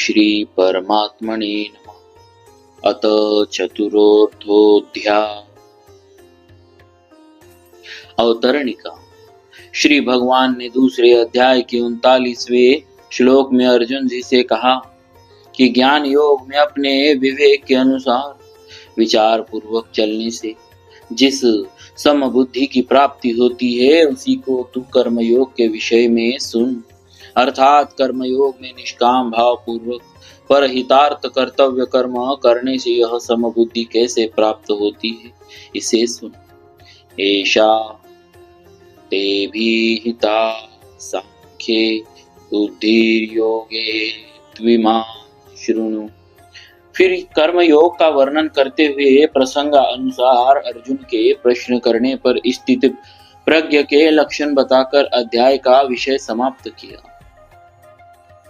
श्री परमात्मने नमः। अत चतुर्थोऽध्याय। अवतरणिका। श्री भगवान ने दूसरे अध्याय के 39वें श्लोक में अर्जुन जी से कहा कि ज्ञान योग में अपने विवेक के अनुसार विचार पूर्वक चलने से जिस समबुद्धि की प्राप्ति होती है उसी को तू कर्मयोग के विषय में सुन। अर्थात कर्मयोग में निष्काम भाव पूर्वक पर हितार्थ कर्तव्य कर्म करने से यह समबुद्धि कैसे प्राप्त होती है इसे सुन। एषा तेभिहिता सांख्ये बुद्धिर्योगे त्विमां शृणु। फिर कर्मयोग का वर्णन करते हुए प्रसंग अनुसार अर्जुन के प्रश्न करने पर स्थित प्रज्ञ के लक्षण बताकर अध्याय का विषय समाप्त किया।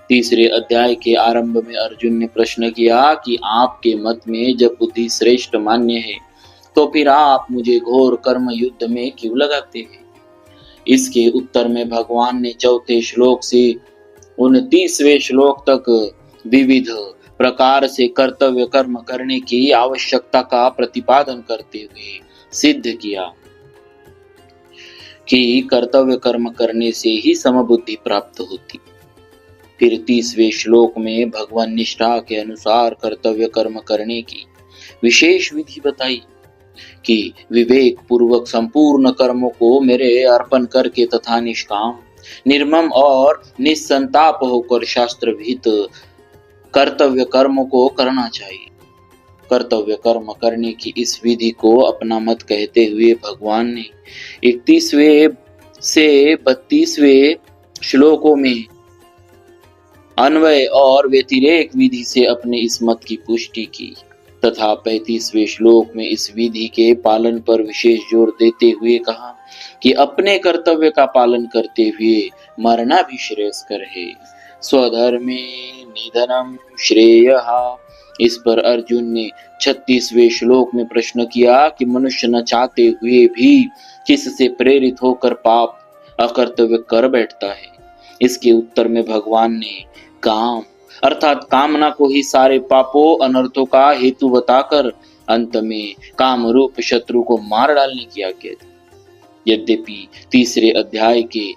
तीसरे अध्याय के आरंभ में अर्जुन ने प्रश्न किया कि आपके मत में जब बुद्धि श्रेष्ठ मान्य है तो फिर आप मुझे घोर कर्म युद्ध में क्यों लगाते हैं। इसके उत्तर में भगवान ने चौथे श्लोक से 29वें श्लोक तक विविध प्रकार से कर्तव्य कर्म करने की आवश्यकता का प्रतिपादन करते हुए सिद्ध किया कि कर्तव्य कर्म करने से ही समबुद्धि प्राप्त होती। फिर 30वें श्लोक में भगवान निष्ठा के अनुसार कर्तव्य कर्म करने की विशेष विधि बताई कि विवेक पूर्वक संपूर्ण कर्मों को मेरे अर्पण करके तथा निष्काम निर्मम और निस्संताप होकर शास्त्र विहित कर्तव्य कर्मों को करना चाहिए। कर्तव्य कर्म करने की इस विधि को अपना मत कहते हुए भगवान ने 31वें से 32वें श्लोकों में अन्वय और व्यतिरेक विधि से अपने इस मत की पुष्टि की तथा 35वें श्लोक में इस विधि के पालन पर विशेष जोर देते हुए कहा कि अपने कर्तव्य का पालन करते हुए मरना भी श्रेयस्कर है। स्वधर्मे निधनम श्रेयः। इस पर अर्जुन ने 36वें श्लोक में प्रश्न किया कि मनुष्य न चाहते हुए भी किससे प्रेरित होकर पाप अकर्तव्य कर बैठता है। इसके उत्तर में भगवान ने काम अर्थात कामना को ही सारे पापों अनर्थों का हेतु बताकर अंत में काम रूप शत्रु को मार डालने की आज्ञा दी। यद्यपि तीसरे अध्याय के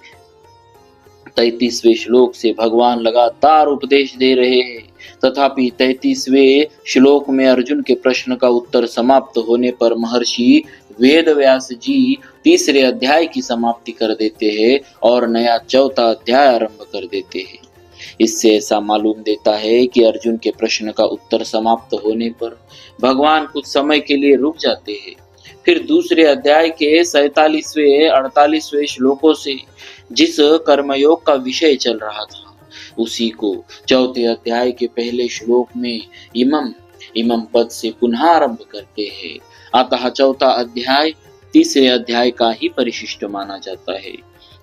33वें श्लोक से भगवान लगातार उपदेश दे रहे हैं, तथापि 33वें श्लोक में अर्जुन के प्रश्न का उत्तर समाप्त होने पर महर्षि वेदव्यास जी तीसरे अध्याय की समाप्ति कर देते हैं और नया चौथा अध्याय आरंभ कर देते हैं। इससे ऐसा मालूम देता है कि अर्जुन के प्रश्न का उत्तर समाप्त होने पर भगवान कुछ समय के लिए रुक जाते हैं। फिर दूसरे अध्याय के 47वें 48वें श्लोकों से जिस कर्मयोग का विषय चल रहा था उसी को चौथे अध्याय के पहले श्लोक में इमम पद से पुनः आरंभ करते हैं। अतः चौथा अध्याय तीसरे अध्याय का ही परिशिष्ट माना जाता है।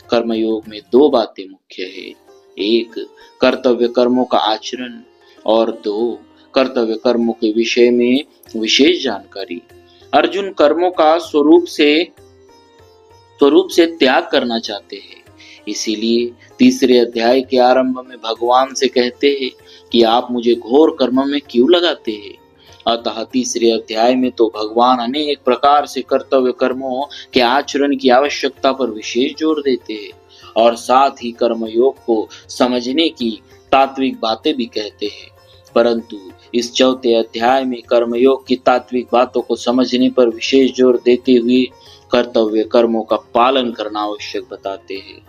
कर्मयोग में दो बातें मुख्य है, एक कर्तव्य कर्मों का आचरण और दो कर्तव्य कर्मों के विषय में विशेष जानकारी। अर्जुन कर्मों का स्वरूप से त्याग करना चाहते हैं, इसीलिए तीसरे अध्याय के आरंभ में भगवान से कहते हैं कि आप मुझे घोर कर्म में क्यों लगाते हैं। अतः तीसरे अध्याय में तो भगवान अनेक प्रकार से कर्तव्य कर्मों के आचरण की आवश्यकता पर विशेष जोर देते हैं और साथ ही कर्मयोग को समझने की तात्विक बातें भी कहते हैं, परंतु इस चौथे अध्याय में कर्मयोग की तात्विक बातों को समझने पर विशेष जोर देते हुए कर्तव्य कर्मों का पालन करना आवश्यक बताते हैं।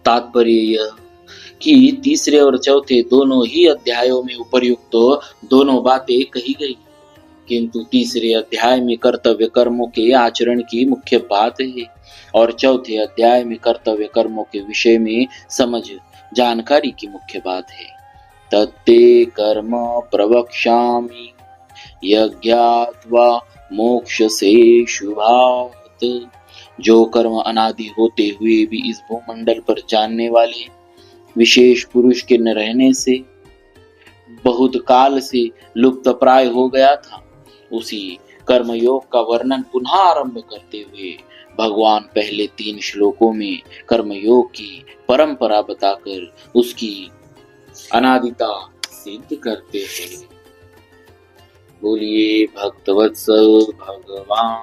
तात्पर्य यह कि तीसरे और चौथे दोनों ही अध्यायों में उपर्युक्त दोनों बातें कही गई, किंतु तीसरे अध्याय में कर्तव्य कर्मों के आचरण की मुख्य बात है और चौथे अध्याय में कर्तव्य कर्मों के विषय में समझ जानकारी की मुख्य बात है। तत्ते कर्म प्रवक्ष्यामि यज्ञात्वा मोक्षसे शुभात्। जो कर्म अनादि होते हुए भी इस भूमंडल पर जानने वाले विशेष पुरुष के न रहने से बहुत काल से लुप्त प्राय हो गया था, उसी कर्मयोग का वर्णन पुनः आरंभ करते हुए भगवान पहले 3 श्लोकों में कर्मयोग की परंपरा बताकर उसकी अनादिता सिद्ध करते हैं। बोलिए भक्तवत्सल भगवान